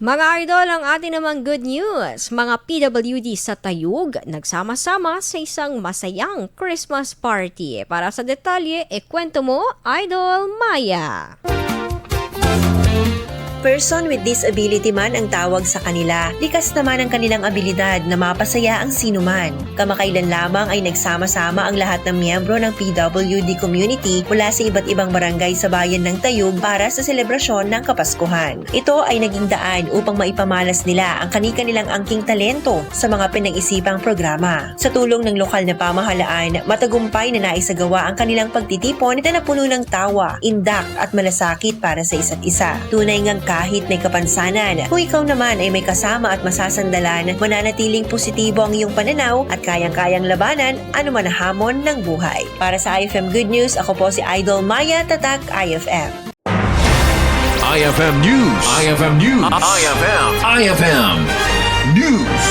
Mga idol, ang atin namang good news. Mga PWD sa Tayug, nagsama-sama sa isang masayang Christmas party. Para sa detalye, kwento mo, Idol Maya. Person with disability man ang tawag sa kanila. Likas naman ang kanilang abilidad na mapasaya ang sinuman. Kamakailan lamang ay nagsama-sama ang lahat ng miyembro ng PWD community mula sa iba't ibang barangay sa bayan ng Tayug para sa selebrasyon ng Kapaskuhan. Ito ay naging daan upang maipamalas nila ang kani-kanilang angking talento sa mga pinag-isipang programa. Sa tulong ng lokal na pamahalaan, matagumpay na naisagawa ang kanilang pagtitipon na napuno ng tawa, indak at malasakit para sa isa't isa. Tunay ngang kahit may kapansanan, kung ikaw naman ay may kasama at masasandalan, mananatiling positibo ang iyong pananaw at kayang-kayang labanan anuman ang hamon ng buhay. Para sa IFM Good News, ako po si Idol Maya, Tatak IFM. IFM News. IFM News. IFM News.